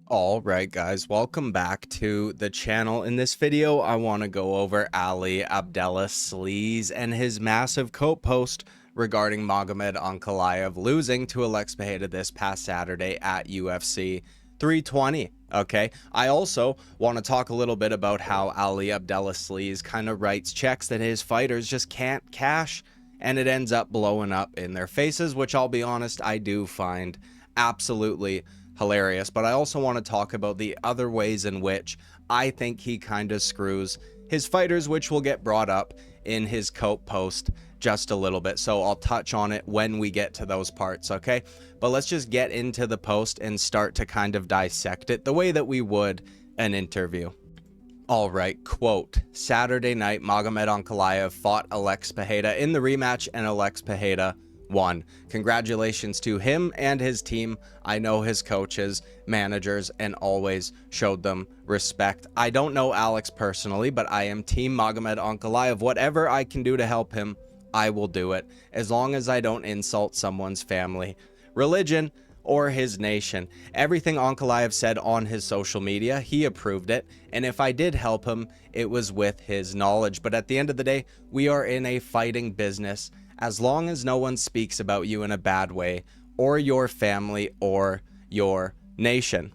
All right, guys, welcome back to the channel. In this video, I want to go over Ali Abdelaziz and his massive quote post regarding Magomed Ankalaev losing to Alex Pereira this past Saturday at UFC 320. Okay, I also want to talk a little bit about how Ali Abdelaziz kind of writes checks that his fighters just can't cash, and it ends up blowing up in their faces, which I'll be honest, I do find absolutely hilarious. But I also want to talk about the other ways in which I think he kind of screws his fighters, which will get brought up in his quote post just a little bit. So I'll touch on it when we get to those parts, okay? But let's just get into the post and start to kind of dissect it the way that we would an interview. All right, quote, Saturday night, Magomed Ankalaev fought Alex Pereira in the rematch, and Alex Pereira won. Congratulations to him and his team. I know his coaches, managers, and always showed them respect. I don't know Alex personally, but I am team Magomed Ankalaev. Whatever I can do to help him, I will do it, as long as I don't insult someone's family, religion, or his nation. Everything Ankalaev said on his social media, he approved it, and if I did help him, it was with his knowledge. But at the end of the day, we are in a fighting business. As long as no one speaks about you in a bad way, or your family, or your nation.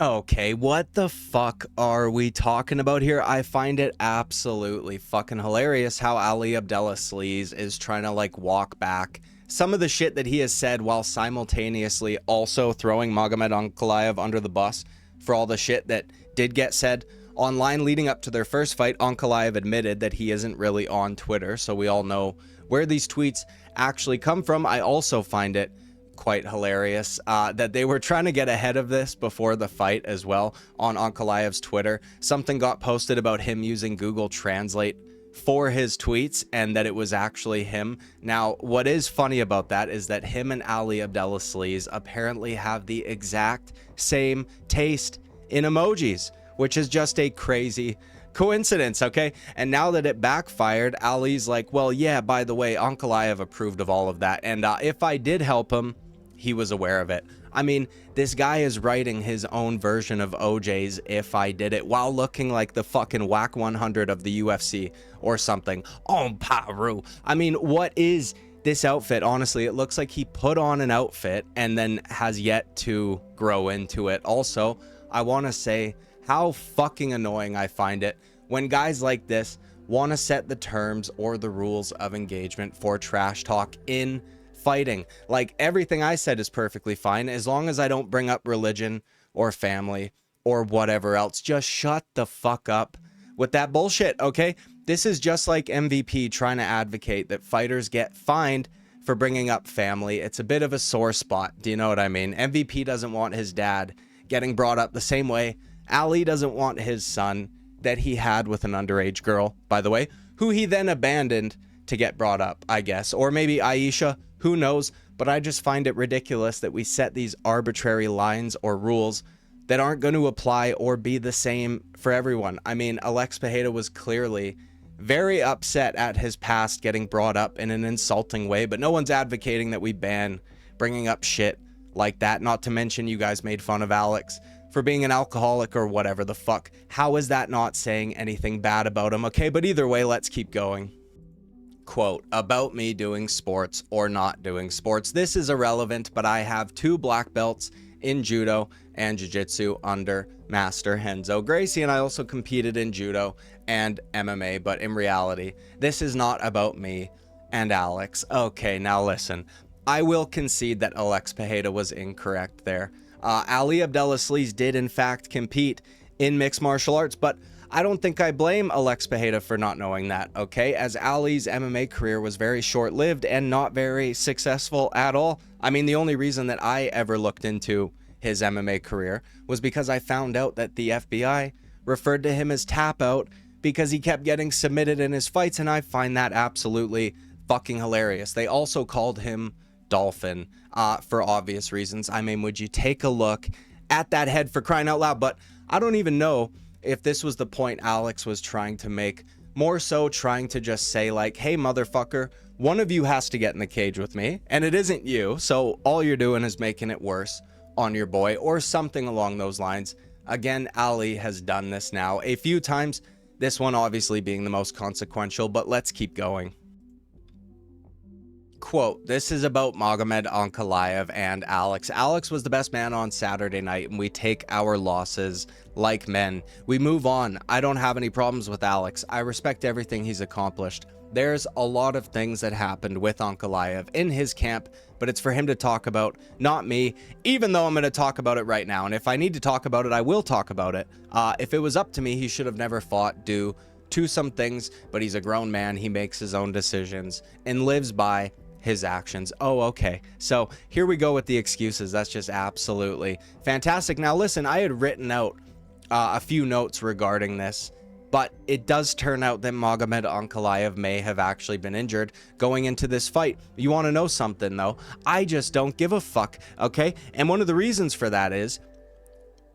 Okay, what the fuck are we talking about here? I find it absolutely fucking hilarious how Ali Abdelaziz is trying to walk back some of the shit that he has said, while simultaneously also throwing Magomed Ankalaev under the bus for all the shit that did get said online leading up to their first fight. Ankalaev admitted that he isn't really on Twitter, so we all know where these tweets actually come from. I also find it quite hilarious that they were trying to get ahead of this before the fight as well. On Ankalaev's Twitter, something got posted about him using Google Translate for his tweets, and that it was actually him. Now, what is funny about that is that him and Ali Abdelaziz apparently have the exact same taste in emojis, which is just a crazy coincidence, okay? And now that it backfired, Ali's like, well, yeah, by the way, Ankalaev approved of all of that, and if I did help him, he was aware of it. I mean, this guy is writing his own version of OJ's If I Did It while looking like the fucking whack 100 of the UFC or something. On Peru. I mean, what is this outfit? Honestly, it looks like he put on an outfit and then has yet to grow into it. Also, I want to say how fucking annoying I find it when guys like this want to set the terms or the rules of engagement for trash talk in fighting. Like, everything I said is perfectly fine as long as I don't bring up religion or family or whatever else. Just shut the fuck up with that bullshit, okay? This is just like MVP trying to advocate that fighters get fined for bringing up family. It's a bit of a sore spot. Do you know what I mean? MVP doesn't want his dad getting brought up the same way Ali doesn't want his son that he had with an underage girl, by the way, who he then abandoned to get brought up, I guess. Or maybe Aisha, who knows? But I just find it ridiculous that we set these arbitrary lines or rules that aren't going to apply or be the same for everyone. I mean, Alex Pereira was clearly very upset at his past getting brought up in an insulting way, but no one's advocating that we ban bringing up shit like that. Not to mention, you guys made fun of Alex for being an alcoholic or whatever the fuck. How is that not saying anything bad about him? Okay, but either way, let's keep going. Quote, about me doing sports or not doing sports. This is irrelevant, but I have 2 black belts in judo and jiu-jitsu under Master Renzo Gracie, and I also competed in judo and MMA, but in reality, this is not about me and Alex. Okay, now listen. I will concede that Alex Pereira was incorrect there. Ali Abdelaziz did in fact compete in mixed martial arts, but I don't think I blame Alex Pereira for not knowing that, okay? As Ali's MMA career was very short-lived and not very successful at all. I mean, the only reason that I ever looked into his MMA career was because I found out that the FBI referred to him as Tap Out because he kept getting submitted in his fights, and I find that absolutely fucking hilarious. They also called him Dolphin for obvious reasons. I mean, would you take a look at that head, for crying out loud? But I don't even know if this was the point Alex was trying to make, more so trying to just say like, hey motherfucker, one of you has to get in the cage with me, and it isn't you, so all you're doing is making it worse on your boy or something along those lines. Again, Ali has done this now a few times, this one obviously being the most consequential, but let's keep going. Quote, this is about Magomed Ankalaev and Alex. Alex was the best man on Saturday night, and we take our losses like men. We move on. I don't have any problems with Alex. I respect everything he's accomplished. There's a lot of things that happened with Ankalaev in his camp, but it's for him to talk about, not me, even though I'm going to talk about it right now. And if I need to talk about it, I will talk about it. If it was up to me, he should have never fought due to some things, but he's a grown man. He makes his own decisions and lives by his actions. Oh, okay. So here we go with the excuses. That's just absolutely fantastic. Now, listen, I had written out a few notes regarding this, but it does turn out that Magomed Ankalaev may have actually been injured going into this fight. You want to know something, though? I just don't give a fuck, okay? And one of the reasons for that is,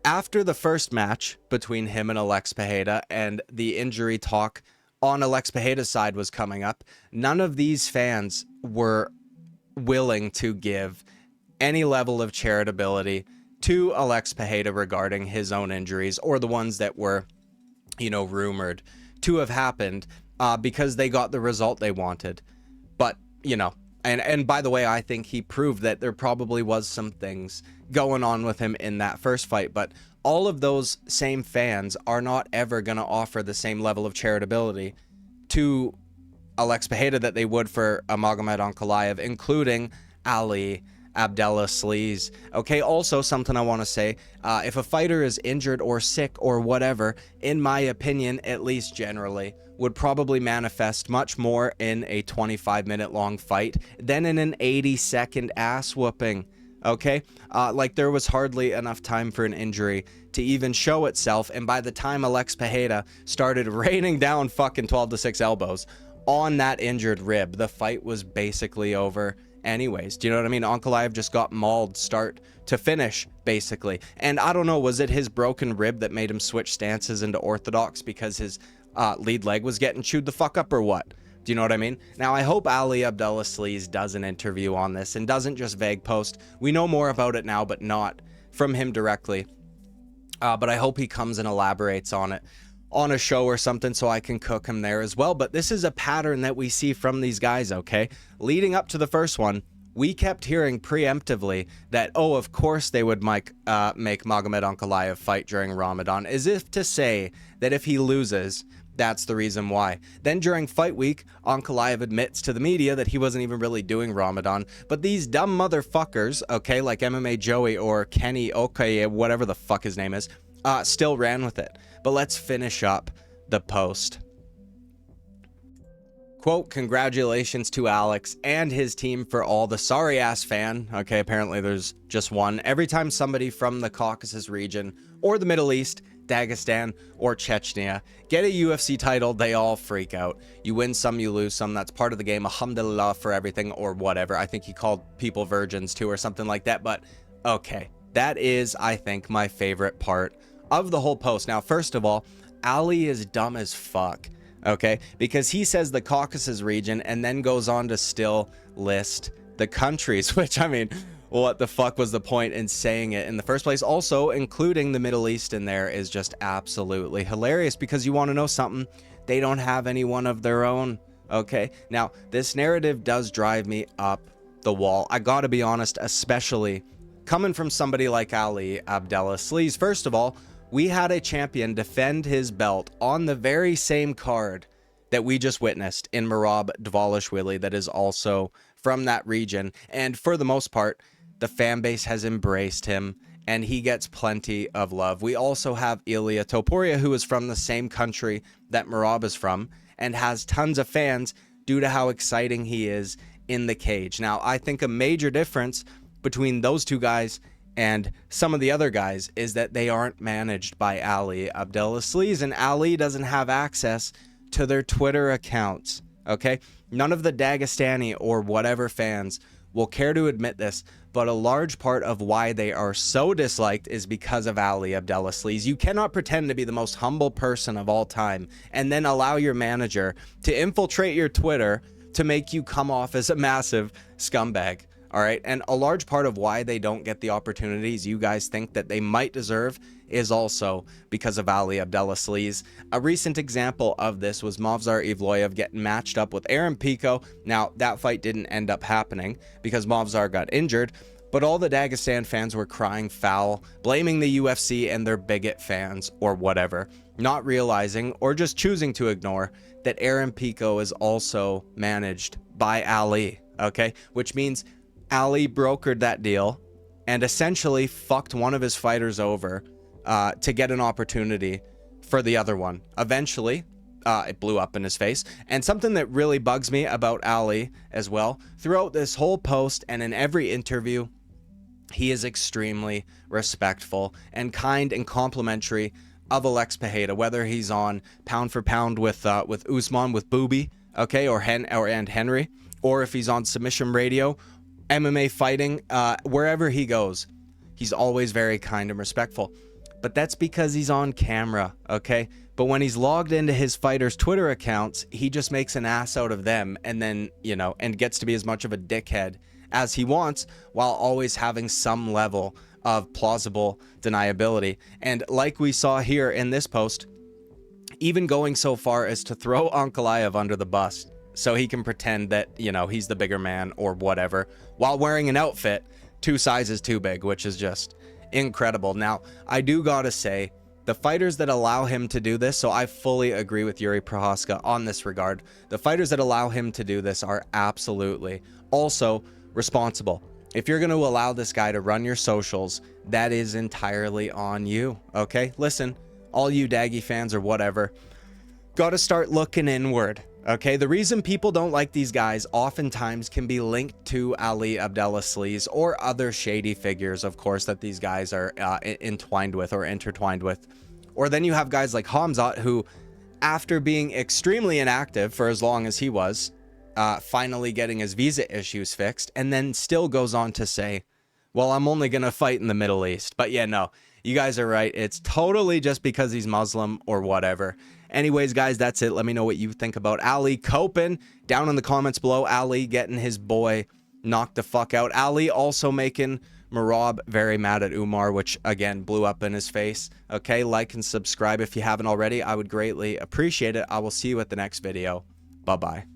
after the first match between him and Alex Pereira and the injury talk on Alex Pereira's side was coming up, none of these fans were willing to give any level of charitability to Alex Pereira regarding his own injuries or the ones that were, you know, rumored to have happened because they got the result they wanted. But, you know, and by the way, I think he proved that there probably was some things going on with him in that first fight, but all of those same fans are not ever going to offer the same level of charitability to Alex Pereira that they would for Magomed Ankalaev, including Ali Abdelaziz. Okay, also something I want to say, if a fighter is injured or sick or whatever, in my opinion, at least generally, would probably manifest much more in a 25-minute long fight than in an 80-second ass whooping. Okay, like there was hardly enough time for an injury to even show itself, and by the time Alex Pereira started raining down fucking 12-6 elbows on that injured rib, the fight was basically over anyways. Do you know what I mean? Ankalaev just got mauled start to finish, basically. And I don't know, was it his broken rib that made him switch stances into orthodox because his lead leg was getting chewed the fuck up, or what? Do you know what I mean? Now, I hope Ali Abdelaziz does an interview on this and doesn't just vague post. We know more about it now, but not from him directly. But I hope he comes and elaborates on it on a show or something so I can cook him there as well. But this is a pattern that we see from these guys, okay? Leading up to the first one, we kept hearing preemptively that, oh, of course they would make Magomed Ankalaev fight during Ramadan, as if to say that if he loses, that's the reason why. Then during fight week, Ankalaev admits to the media that he wasn't even really doing Ramadan, but these dumb motherfuckers, okay, like MMA Joey or Kenny Okoye, whatever the fuck his name is, still ran with it. But let's finish up the post. Quote, congratulations to Alex and his team for all the sorry ass fan. Okay, apparently there's just one. Every time somebody from the Caucasus region or the Middle East, Dagestan or Chechnya get a UFC title, they all freak out. You win some, you lose some. That's part of the game. Alhamdulillah for everything or whatever. I think he called people virgins too or something like that. But okay, that is, I think, my favorite part of the whole post. Now, first of all, Ali is dumb as fuck. Okay, because he says the Caucasus region and then goes on to still list the countries, which, I mean, what the fuck was the point in saying it in the first place? Also, including the Middle East in there is just absolutely hilarious, because you want to know something? They don't have anyone of their own. Okay, now this narrative does drive me up the wall. I gotta be honest, especially coming from somebody like Ali Abdelaziz. First of all, we had a champion defend his belt on the very same card that we just witnessed in Merab Dvalishvili, that is also from that region. And for the most part, the fan base has embraced him and he gets plenty of love. We also have Ilia Topuria, who is from the same country that Merab is from and has tons of fans due to how exciting he is in the cage. Now, I think a major difference between those two guys and some of the other guys is that they aren't managed by Ali Abdelaziz, and Ali doesn't have access to their Twitter accounts, okay? None of the Dagestani or whatever fans will care to admit this, but a large part of why they are so disliked is because of Ali Abdelaziz. You cannot pretend to be the most humble person of all time and then allow your manager to infiltrate your Twitter to make you come off as a massive scumbag. All right. And a large part of why they don't get the opportunities you guys think that they might deserve is also because of Ali Abdelaziz. A recent example of this was Movsar Evloev getting matched up with Aaron Pico. Now, that fight didn't end up happening because Movsar got injured, but all the Dagestan fans were crying foul, blaming the UFC and their bigot fans or whatever, not realizing or just choosing to ignore that Aaron Pico is also managed by Ali, okay? Which means Ali brokered that deal and essentially fucked one of his fighters over to get an opportunity for the other one. Eventually, it blew up in his face. And something that really bugs me about Ali as well, throughout this whole post and in every interview, he is extremely respectful and kind and complimentary of Alex Pereira, whether he's on pound for pound with Usman, with Booby, okay, or Henry, or if he's on Submission Radio, MMA fighting, wherever he goes, he's always very kind and respectful. But that's because he's on camera, okay? But when he's logged into his fighters' Twitter accounts, he just makes an ass out of them and then, you know, and gets to be as much of a dickhead as he wants while always having some level of plausible deniability. And like we saw here in this post, even going so far as to throw Ankalaev under the bus so he can pretend that, you know, he's the bigger man or whatever, while wearing an outfit 2 sizes too big, which is just incredible. Now, I do gotta say, the fighters that allow him to do this, so I fully agree with Yuri Prohaska on this regard, the fighters that allow him to do this are absolutely also responsible. If you're going to allow this guy to run your socials, that is entirely on you, okay? Listen, all you Daggy fans or whatever, gotta start looking inward, okay? The reason people don't like these guys oftentimes can be linked to Ali Abdelaziz or other shady figures, of course, that these guys are entwined with or intertwined with. Or then you have guys like Hamzat, who, after being extremely inactive for as long as he was, finally getting his visa issues fixed, and then still goes on to say, well, I'm only gonna fight in the Middle East. But yeah, no, you guys are right. It's totally just because he's Muslim or whatever. Anyways, guys, that's it. Let me know what you think about Ali coping down in the comments below. Ali getting his boy knocked the fuck out. Ali also making Merab very mad at Umar, which again blew up in his face. Okay, like and subscribe if you haven't already. I would greatly appreciate it. I will see you at the next video. Bye-bye.